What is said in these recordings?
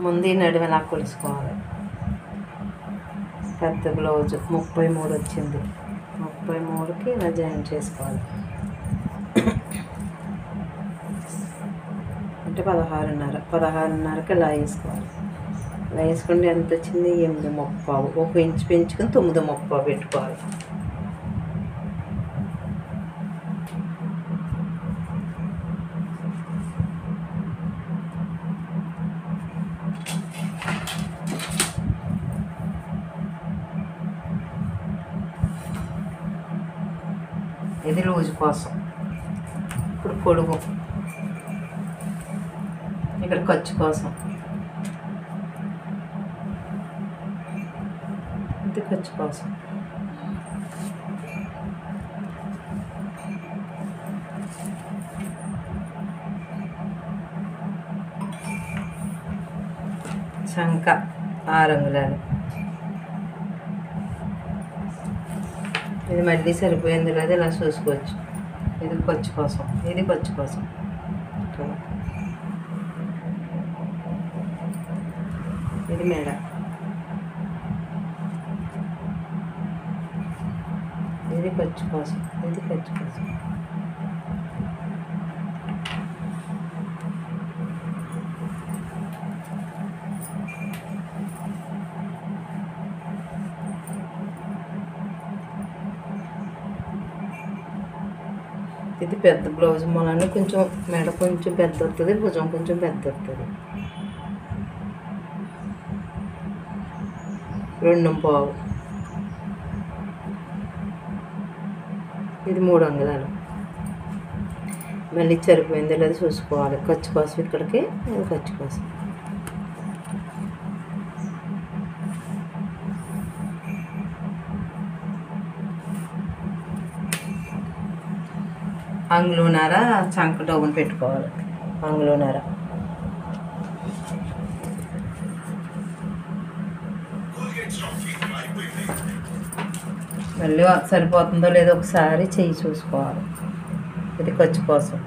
ముందు నడుము ఇలా కొలుసుకోవాలి. పెద్ద బ్లౌజ్ 33 వచ్చింది. 33కి ఇలా జాయిన్ చేసుకోవాలి. అంటే 16.5కి ఇలా వేసుకోవాలి. ఇలా వేసుకుంటే ఎంత వచ్చింది? 8.35. 1 ఇంచు పెంచుకొని 9.35 పెట్టుకోవాలి. ఇది లూజ్ కోసం. ఇప్పుడు పొడుగు, ఇక్కడ ఖర్చు కోసం, ఇది ఖర్చు కోసం. చంక 6 అంగుళాలు. ఇది మళ్ళీ సరిపోయింది కదా, ఇలా చూసుకోవచ్చు. ఇది ఖర్చు కోసం, ఇది ఖర్చు కోసం. ఇది మేడ, ఇది ఖర్చు కోసం, ఇది ఖర్చు కోసం. ఇది పెద్ద బ్లౌజ్ మూలన కొంచెం మెడ కొంచెం పెద్ద వస్తుంది, భుజం కొంచెం పెద్ద వస్తుంది. 2.25. ఇది 3 అంగుళాలు. మళ్ళీ సరిపోయిందో లేదో చూసుకోవాలి. ఖర్చు కోసం ఇక్కడికి, ఇది ఖర్చు కోసం. అంగుళన్నర చంక డౌన్ పెట్టుకోవాలి. అంగుళన్నర. మళ్ళీ సరిపోతుందో లేదో ఒకసారి చెయ్యి చూసుకోవాలి. ఇది ఖర్చు కోసం.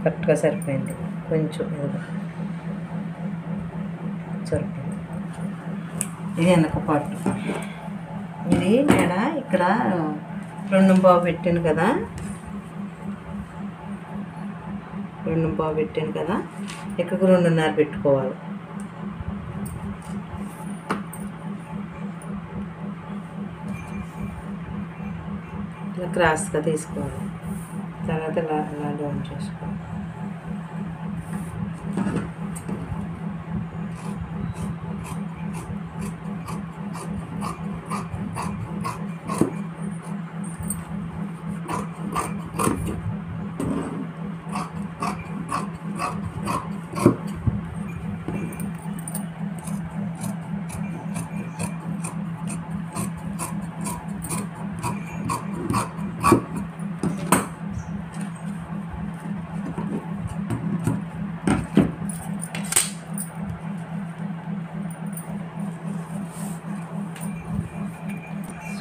కరెక్ట్గా సరిపోయింది. కొంచెం సరిపోయింది. ఇది వెనక పట్టు. ఇది ఇక్కడ 2.25 పెట్టాను కదా, 2.25 పెట్టాను కదా, ఇక్కడికి 2.5 పెట్టుకోవాలి. ఇలా క్రాస్గా తీసుకోవాలి. తర్వాత ఇలా డౌన్ చేసుకోవాలి.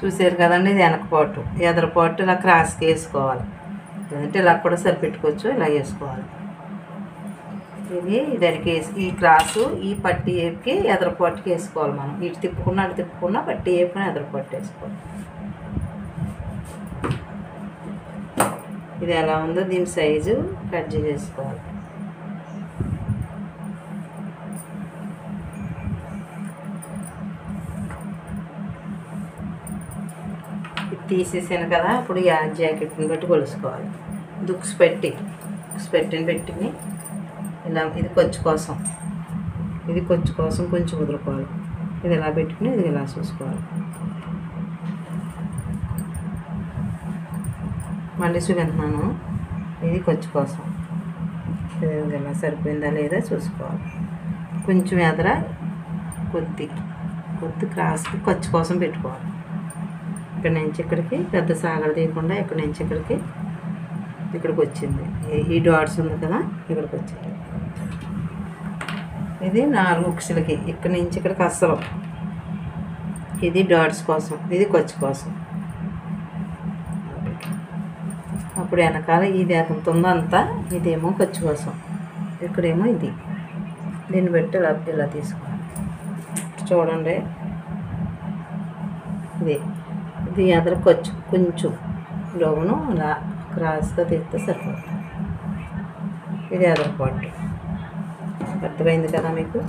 చూసారు కదండి, ఇది వెనకపాటు. ఎదరపాటు ఇలా క్రాస్కి వేసుకోవాలి. లేదంటే ఇలా కూడా సరిపెట్టుకోవచ్చు, ఇలా వేసుకోవాలి. ఇది దానికి వేసి ఈ క్రాసు ఈ పట్టి వేపుకి ఎదరపాటుకి వేసుకోవాలి. మనం ఇటు తిప్పుకున్నా అటు తిప్పుకున్నా పట్టి వేపుకుని ఎదరపాటు వేసుకోవాలి. ఇది ఎలా ఉందో దీని సైజు కట్ చేసుకోవాలి. తీసేసాను కదా, అప్పుడు జాకెట్ని బట్టి కొలుసుకోవాలి. దుక్స్ పెట్టిని పెట్టుకుని ఇలా ఇది ఖర్చు కోసం, ఇది ఖర్చు కోసం కొంచెం వదులుకోవాలి. ఇది ఇలా పెట్టుకుని ఇది ఇలా చూసుకోవాలి. మళ్ళీ చూపించున్నాను. ఇది ఖర్చు కోసం. ఇది ఇలా సరిపోయిందా లేదా చూసుకోవాలి. కొంచెం ఎదర కొద్ది క్రాస్కి ఖర్చు కోసం పెట్టుకోవాలి. ఇక్కడ నుంచి ఇక్కడికి పెద్ద సాగలు తీయకుండా ఇక్కడ నుంచి ఇక్కడికి వచ్చింది. ఈ డాట్స్ ఉంది కదా, ఇక్కడికి వచ్చింది. ఇది 4 ఉక్సులకి ఇక్కడ నుంచి ఇక్కడికి అస్సలు. ఇది డాట్స్ కోసం, ఇది ఖర్చు కోసం. అప్పుడు వెనకాల ఇది ఎంత ఉందో అంతా, ఇదేమో ఖర్చు కోసం, ఇక్కడేమో ఇది దీన్ని పెట్టి ఇలా తీసుకోవాలి. చూడండి, ఇది ఎదర కొంచెం లోను అలా క్రాస్గా తీస్తే సరిపోతుంది. ఇది ఎదర పాటు. అర్థమైంది కదా మీకు?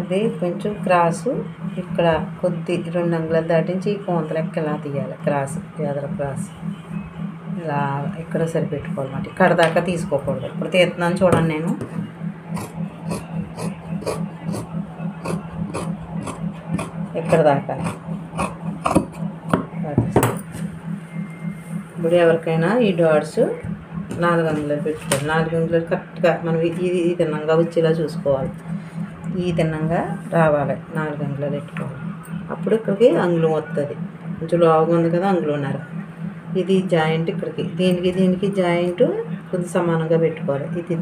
ఇది కొంచెం క్రాసు ఇక్కడ కొద్ది 2 అంగుళాలు దాటించి ఈ కోంత లెక్క ఇలా తీయాలి. క్రాసు ఎదర క్రాసు ఇలా ఇక్కడ సరిపెట్టుకోవాలన్నమాట. ఇక్కడ దాకా తీసుకోకూడదు. ఇప్పుడు తీస్తున్నాను చూడండి. నేను ఇక్కడ దాకా. ఇప్పుడు ఎవరికైనా ఈ డాట్స్ 4 అంగుళాలు పెట్టుకోవాలి. 4 అంగుళాలు కరెక్ట్గా మనం ఇది తిన్నంగా వచ్చేలా చూసుకోవాలి. ఈ తిన్నంగా రావాలి. 4 అంగుళాలు పెట్టుకోవాలి. అప్పుడు ఇక్కడికి అంగుళం వస్తుంది. కొంచెం లావుగా ఉంది కదా, అంగుళంన్నర. ఇది జాయింట్ ఇక్కడికి దీనికి జాయింట్ కొద్ది సమానంగా పెట్టుకోవాలి. ఇది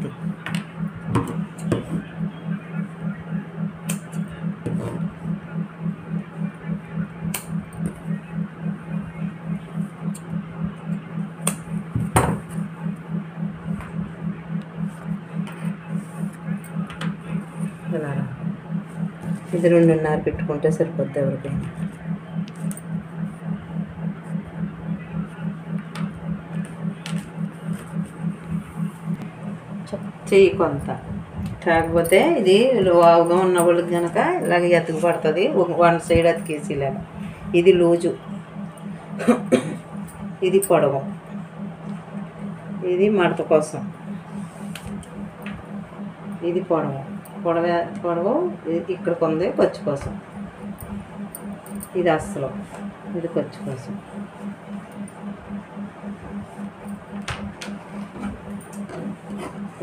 ఇది 2.5 పెట్టుకుంటే సరిపోద్ది ఎవరికైనా. చెయ్యి కొంత కాకపోతే ఇది లావుగా ఉన్న వాళ్ళకి కనుక ఇలాగ ఎత్తుకు పడుతుంది. 1 సైడ్ అతికేసి ఇలాగ. ఇది లూజు, ఇది పొడవు, ఇది మడత కోసం, ఇది పొడవు ఇక్కడికి ఉంది ఖర్చు కోసం, ఇది అస్సలు, ఇది ఖర్చు కోసం.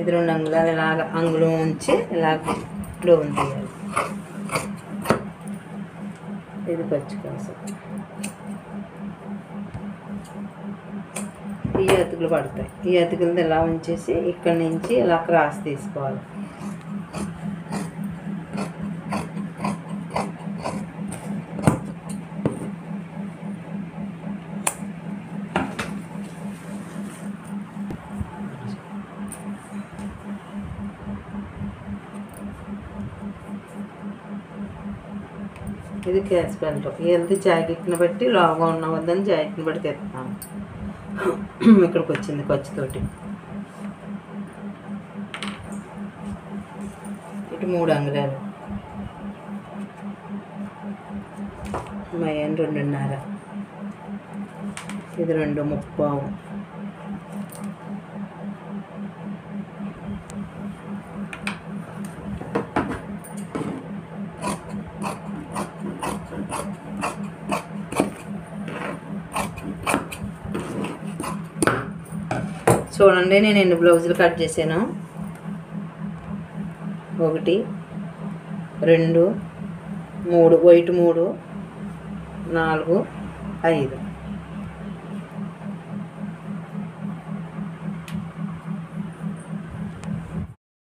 ఇది 2 అంగుళాలు ఇలాగ అంగుళం ఉంచి ఇలాగ లోన్ తీయాలి. ఇది ఖర్చు కోసం. ఈ అతుకులు పడతాయి. ఈ అతుకులతో ఇలా ఉంచేసి ఇక్కడి నుంచి ఇలా క్రాస్ తీసుకోవాలి. ఇది క్యాష్ బెల్ట్. ఇది జాకెట్ని బట్టి లాగా ఉన్న వద్దని జాకెట్ని బట్టి తెస్తాను. ఇక్కడికి వచ్చింది ఖర్చుతోటి. ఇటు 3 అంగుళాలు, మయాన్ 2.5, ఇది 2.35. చూడండి, నేను ఎన్ని బ్లౌజులు కట్ చేశాను. 1 2 3, వైట్ 3 4 5.